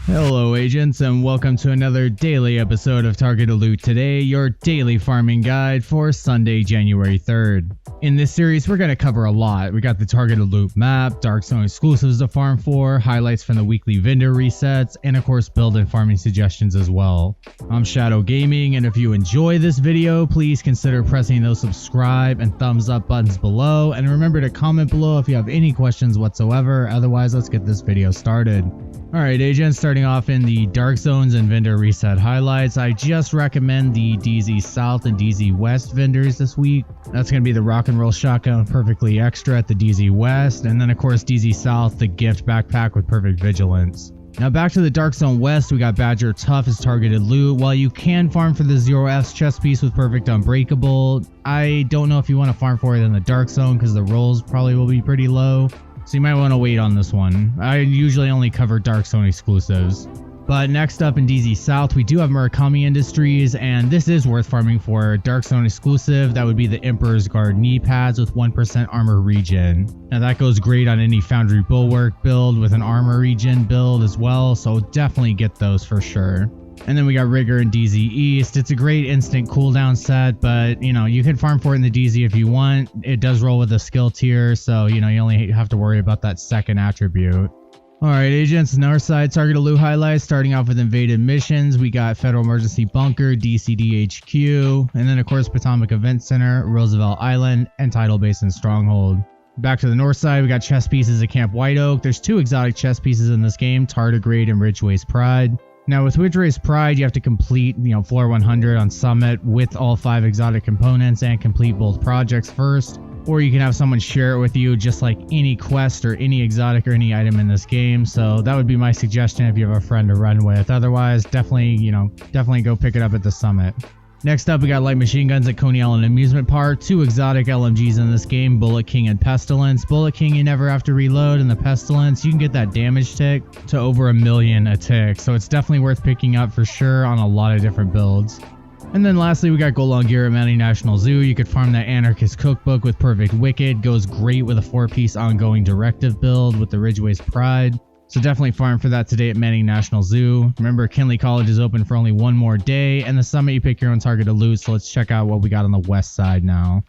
Hello agents, and welcome to another daily episode of Targeted Loot Today, your daily farming guide for Sunday, January 3rd. In this series, we're going to cover a lot. We got the Targeted Loot map, Dark Zone exclusives to farm for, highlights from the weekly vendor resets, and of course build and farming suggestions as well. I'm Shadow Gaming, and if you enjoy this video, please consider pressing those subscribe and thumbs up buttons below, and remember to comment below if you have any questions whatsoever. Otherwise, let's get this video started. Alright agents, starting off in the Dark Zones and vendor reset highlights, I just recommend the DZ South and DZ West vendors this week. That's going to be the Rock and Roll Shotgun Perfectly Extra at the DZ West, and then of course DZ South, the Gift Backpack with Perfect Vigilance. Now back to the Dark Zone West, we got Badger Tough as targeted loot. While you can farm for the 0F's chest piece with Perfect Unbreakable, I don't know if you want to farm for it in the Dark Zone because the rolls probably will be pretty low. So you might want to wait on this one. I usually only cover Dark Zone exclusives. But next up in DZ South, we do have Murakami Industries, and this is worth farming for. Dark Zone exclusive, that would be the Emperor's Guard knee pads with 1% armor regen. Now that goes great on any Foundry Bulwark build with an armor regen build as well, so definitely get those for sure. And then we got Rigger in DZ East. It's a great instant cooldown set, but you know, you can farm for it in the DZ if you want. It does roll with a skill tier, so you know, you only have to worry about that second attribute. Alright agents, north side targeted loot highlights, starting off with invaded missions. We got Federal Emergency Bunker, DCDHQ, and then of course Potomac Event Center, Roosevelt Island, and Tidal Basin Stronghold. Back to the north side, we got chest pieces at Camp White Oak. There's two exotic chest pieces in this game, Tardigrade and Ridgeway's Pride. Now with Ridgeway's Pride, you have to complete, floor 100 on Summit with all 5 exotic components and complete both projects first. Or you can have someone share it with you, just like any quest or any exotic or any item in this game. So that would be my suggestion if you have a friend to run with. Otherwise, definitely go pick it up at the Summit. Next up, we got light machine guns at Coney Island Amusement Park. 2 exotic LMGs in this game, Bullet King and Pestilence. Bullet King, you never have to reload, and the Pestilence, you can get that damage tick to over 1 million a tick. So it's definitely worth picking up for sure on a lot of different builds. And then lastly, we got Golong Gear at Manning National Zoo. You could farm that Anarchist Cookbook with Perfect Wicked. Goes great with a 4-piece ongoing directive build with the Ridgeway's Pride. So definitely farm for that today at Manning National Zoo. Remember, Kinley College is open for only one more day, and the Summit, you pick your own targeted loot. So let's check out what we got on the west side now.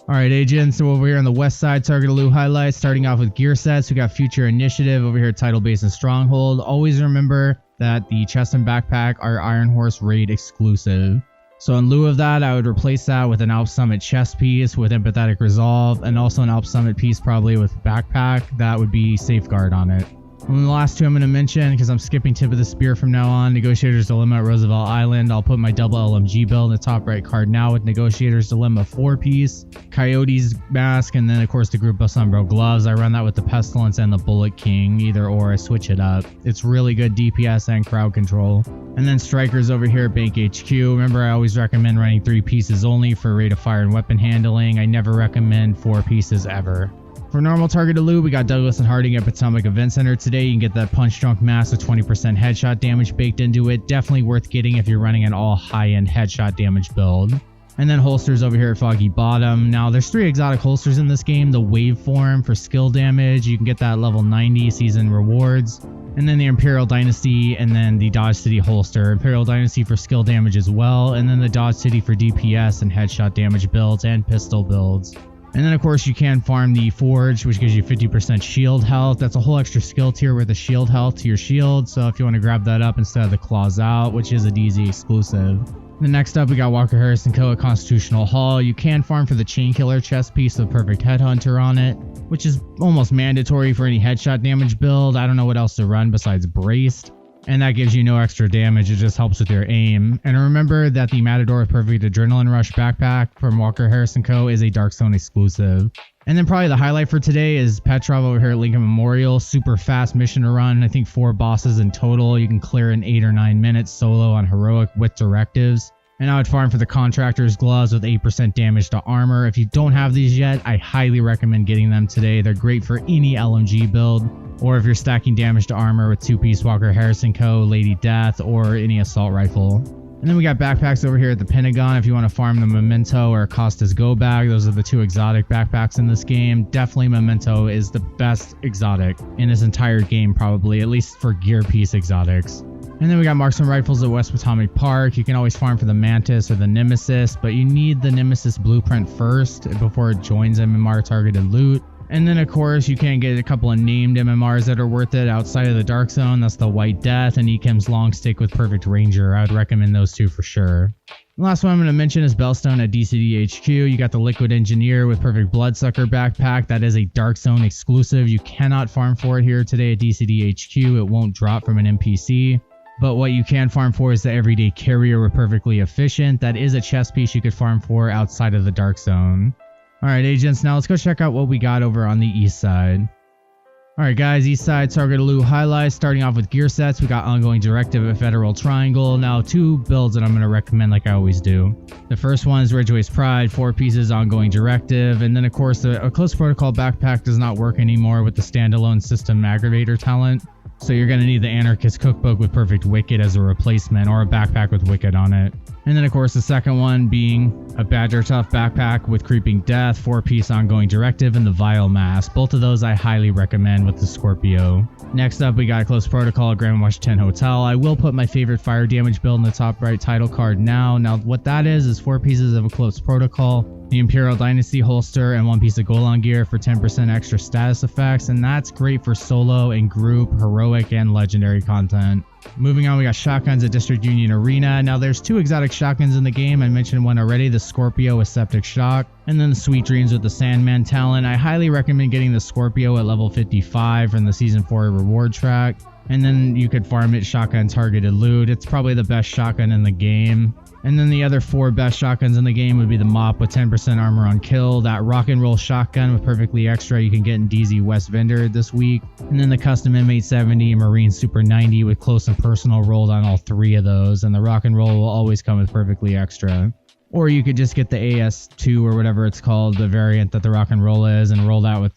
Alright agents, so over here on the west side, targeted loot highlights, starting off with gear sets. We got Future Initiative over here at Tidal Basin Stronghold. Always remember that the chest and backpack are Iron Horse Raid exclusive. So in lieu of that, I would replace that with an Alp Summit chest piece with Empathetic Resolve, and also an Alp Summit piece probably with backpack. That would be Safeguard on it. And the last two I'm going to mention, because I'm skipping Tip of the Spear from now on, Negotiator's Dilemma at Roosevelt Island. I'll put my double LMG build in the top right card now with Negotiator's Dilemma 4-piece, Coyote's Mask, and then of course the Group of Sunbro Gloves. I run that with the Pestilence and the Bullet King, either or I switch it up. It's really good DPS and crowd control. And then Strikers over here at Bank HQ. Remember, I always recommend running 3 pieces only for rate of fire and weapon handling. I never recommend 4 pieces ever. For normal targeted loot, we got Douglas and Harding at Potomac Event Center today. You can get that Punch Drunk Mask with 20% headshot damage baked into it. Definitely worth getting if you're running an all high-end headshot damage build. And then holsters over here at Foggy Bottom. Now, there's 3 exotic holsters in this game. The Waveform for skill damage. You can get that level 90 season rewards. And then the Imperial Dynasty, and then the Dodge City holster. Imperial Dynasty for skill damage as well. And then the Dodge City for DPS and headshot damage builds and pistol builds. And then of course you can farm the Forge, which gives you 50% shield health. That's a whole extra skill tier with a shield health to your shield. So if you want to grab that up instead of the Claws Out, which is a DZ exclusive. Then next up, we got Walker Harrison Co. at Constitutional Hall. You can farm for the Chain Killer chest piece with Perfect Headhunter on it, which is almost mandatory for any headshot damage build. I don't know what else to run besides Braced. And that gives you no extra damage, it just helps with your aim. And remember that the Matador Perfect Adrenaline Rush backpack from Walker Harrison Co. is a Dark Zone exclusive. And then probably the highlight for today is Petrov over here at Lincoln Memorial. Super fast mission to run, I think 4 bosses in total. You can clear in 8 or 9 minutes solo on Heroic with directives. And I would farm for the Contractor's Gloves with 8% damage to armor. If you don't have these yet, I highly recommend getting them today. They're great for any LMG build, or if you're stacking damage to armor with 2-piece Walker Harrison Co., Lady Death, or any assault rifle. And then we got backpacks over here at the Pentagon if you want to farm the Memento or Acosta's Go bag. Those are the two exotic backpacks in this game. Definitely Memento is the best exotic in this entire game probably, at least for gear piece exotics. And then we got marksman rifles at West Potomac Park. You can always farm for the Mantis or the Nemesis, but you need the Nemesis blueprint first before it joins MMR targeted loot. And then of course you can get a couple of named MMRs that are worth it outside of the Dark Zone. That's the White Death and Ekim's Long Stick with Perfect Ranger. I would recommend those two for sure. The last one I'm going to mention is Bellstone at DCD HQ. You got the Liquid Engineer with Perfect Bloodsucker backpack. That is a Dark Zone exclusive. You cannot farm for it here today at DCD HQ. It won't drop from an NPC. But what you can farm for is the Everyday Carrier with Perfectly Efficient. That is a chest piece you could farm for outside of the Dark Zone. Alright agents, now let's go check out what we got over on the east side. Alright guys, east side target loot highlights. Starting off with gear sets, we got Ongoing Directive at Federal Triangle. Now 2 builds that I'm going to recommend like I always do. The first one is Ridgeway's Pride, 4 pieces Ongoing Directive. And then of course a Close Protocol backpack does not work anymore with the standalone system aggravator talent. So you're going to need the Anarchist Cookbook with Perfect Wicked as a replacement, or a backpack with Wicked on it. And then of course the second one being a Badger Tough backpack with Creeping Death, 4-piece Ongoing Directive, and the Vile Mask. Both of those I highly recommend with the Scorpio. Next up we got Close Protocol at Grand Washington Hotel. I will put my favorite fire damage build in the top right title card now. Now what that is 4 pieces of a Close Protocol, the Imperial Dynasty holster, and 1 piece of Golan gear for 10% extra status effects, and that's great for solo and group, heroic, and legendary content. Moving on, we got shotguns at District Union Arena. Now there's 2 exotic shotguns in the game. I mentioned one already, the Scorpio with Septic Shock, and then the Sweet Dreams with the Sandman talent. I highly recommend getting the Scorpio at level 55 from the Season 4 reward track. And then you could farm it shotgun targeted loot. It's probably the best shotgun in the game. And then the other 4 best shotguns in the game would be the Mop with 10% armor on kill, that Rock and Roll shotgun with Perfectly Extra you can get in DZ West Vendor this week, and then the custom M870 Marine Super 90 with Close and Personal rolled on all 3 of those, and the Rock and Roll will always come with Perfectly Extra. Or you could just get the AS2 or whatever it's called, the variant that the Rock and Roll is, and roll that with,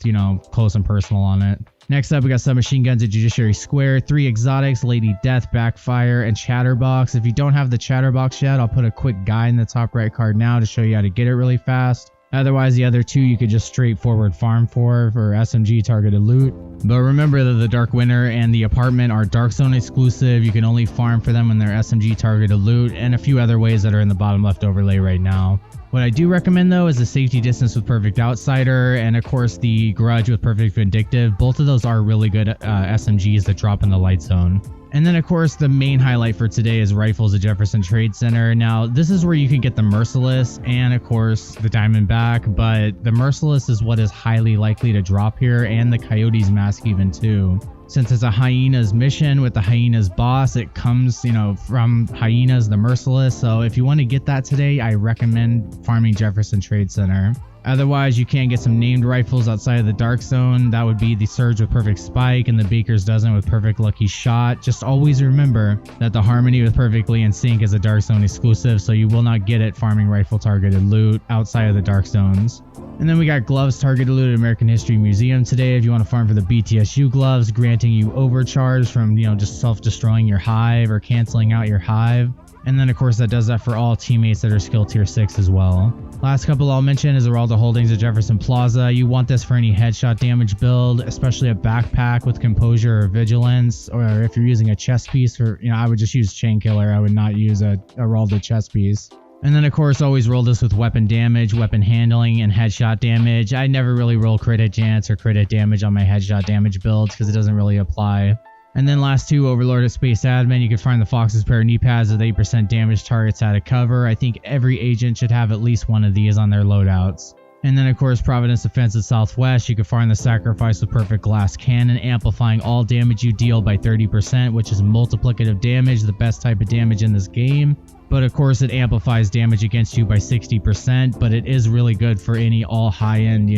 Close and Personal on it. Next up, we got submachine guns at Judiciary Square, 3 exotics, Lady Death, Backfire, and Chatterbox. If you don't have the Chatterbox yet, I'll put a quick guide in the top right card now to show you how to get it really fast. Otherwise, the other 2 you could just straightforward farm for SMG targeted loot. But remember that the Dark Winter and the Apartment are Dark Zone exclusive. You can only farm for them when they're SMG targeted loot, and a few other ways that are in the bottom left overlay right now. What I do recommend though is the Safety Distance with Perfect Outsider, and of course the Grudge with Perfect Vindictive. Both of those are really good SMGs that drop in the light zone. And then of course the main highlight for today is rifles at Jefferson Trade Center. Now this is where you can get the Merciless and of course the Diamondback, but the Merciless is what is highly likely to drop here, and the Coyote's Mask even too. Since it's a Hyenas mission with the Hyenas boss, it comes, from Hyenas the Merciless. So if you want to get that today, I recommend farming Jefferson Trade Center. Otherwise, you can get some named rifles outside of the Dark Zone. That would be the Surge with Perfect Spike and the Baker's Dozen with Perfect Lucky Shot. Just always remember that the Harmony with Perfectly in Sync is a Dark Zone exclusive, so you will not get it farming rifle targeted loot outside of the Dark Zones. And then we got gloves targeted loot at American History Museum today if you want to farm for the BTSU gloves, granting you overcharge from, just self-destroying your hive or canceling out your hive. And then of course that does that for all teammates that are skill tier 6 as well. Last couple I'll mention is Araldo Holdings at Jefferson Plaza. You want this for any headshot damage build, especially a backpack with Composure or Vigilance, or if you're using a chest piece for, I would just use Chain Killer. I would not use a Araldo chest piece. And then of course always roll this with weapon damage, weapon handling, and headshot damage. I never really roll crit hit chance or crit hit damage on my headshot damage builds because it doesn't really apply. And then last 2, Overlord at Space Admin. You can find the Fox's pair of knee pads with 8% damage targets out of cover. I think every agent should have at least one of these on their loadouts. And then of course Providence Defense at Southwest. You can find the Sacrifice with Perfect Glass Cannon, amplifying all damage you deal by 30%, which is multiplicative damage, the best type of damage in this game. But of course it amplifies damage against you by 60%, but it is really good for any all high-end,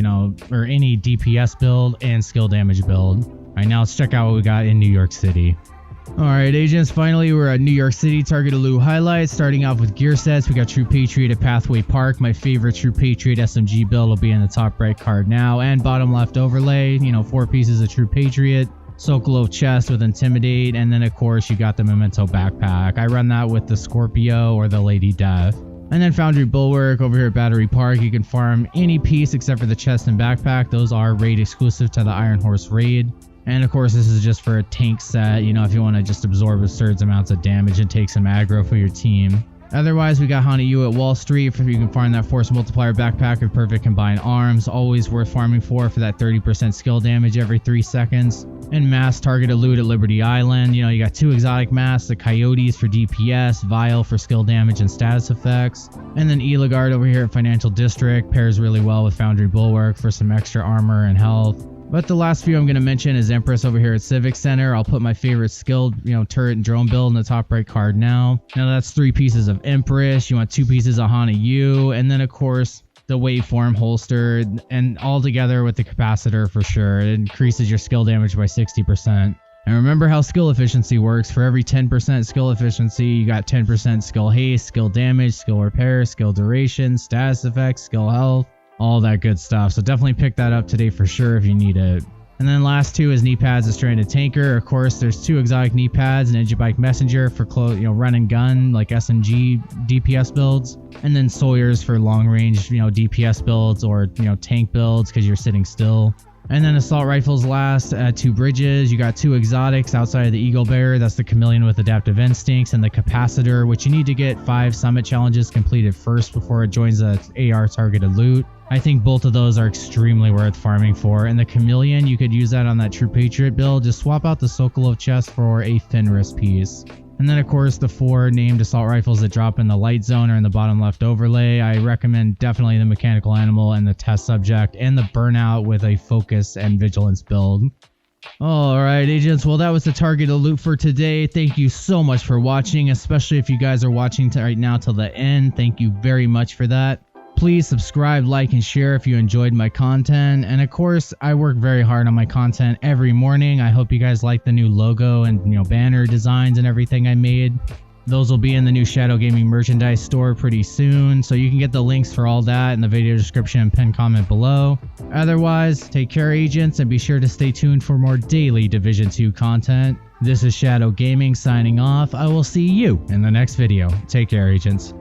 or any DPS build and skill damage build. Alright, now let's check out what we got in New York City. Alright agents, finally we're at New York City targeted loot highlights. Starting off with gear sets, we got True Patriot at Pathway Park. My favorite True Patriot SMG build will be in the top right card now, and bottom left overlay, 4 pieces of True Patriot. Sokolov chest with Intimidate, and then of course you got the Memento backpack. I run that with the Scorpio or the Lady Death. And then Foundry Bulwark over here at Battery Park. You can farm any piece except for the chest and backpack. Those are raid exclusive to the Iron Horse raid. And of course this is just for a tank set, you know, if you want to just absorb absurd amounts of damage and take some aggro for your team. Otherwise, we got Hana-Yu at Wall Street for you can farm that Force Multiplier backpack with perfect combined arms. Always worth farming for that 30% skill damage every 3 seconds. And mass targeted loot at Liberty Island. You know, you got 2 exotic masks, the Coyotes for DPS, Vial for skill damage and status effects. And then Eligard over here at Financial District pairs really well with Foundry Bulwark for some extra armor and health. But the last few I'm going to mention is Empress over here at Civic Center. I'll put my favorite skilled, turret and drone build in the top right card now. Now that's 3 pieces of Empress. You want 2 pieces of Hana-Yu, and then of course the waveform holster, and all together with the capacitor for sure. It increases your skill damage by 60%. And remember how skill efficiency works. For every 10% skill efficiency, you got 10% skill haste, skill damage, skill repair, skill duration, status effects, skill health. All that good stuff. So definitely pick that up today for sure if you need it. And then last 2 is knee pads, a Stranded Tanker. Of course, there's 2 exotic knee pads, an Engine Messenger for run and gun like SMG DPS builds, and then Sawyers for long range DPS builds or tank builds because you're sitting still. And then assault rifles last at 2 bridges. You got 2 exotics outside of the Eagle Bearer. That's the Chameleon with Adaptive Instincts and the Capacitor, which you need to get 5 summit challenges completed first before it joins the AR targeted loot. I think both of those are extremely worth farming for. And the Chameleon, you could use that on that True Patriot build. Just swap out the Sokolov chest for a Fenris piece. And then of course the 4 named assault rifles that drop in the light zone or in the bottom left overlay. I recommend definitely the Mechanical Animal and the Test Subject and the Burnout with a Focus and Vigilance build. Alright agents, well that was the targeted loot for today. Thank you so much for watching, especially if you guys are watching right now till the end. Thank you very much for that. Please subscribe, like, and share if you enjoyed my content. And of course, I work very hard on my content every morning. I hope you guys like the new logo and banner designs and everything I made. Those will be in the new Shadow Gaming merchandise store pretty soon, so you can get the links for all that in the video description and pinned comment below. Otherwise, take care agents, and be sure to stay tuned for more daily Division 2 content. This is Shadow Gaming signing off. I will see you in the next video. Take care agents.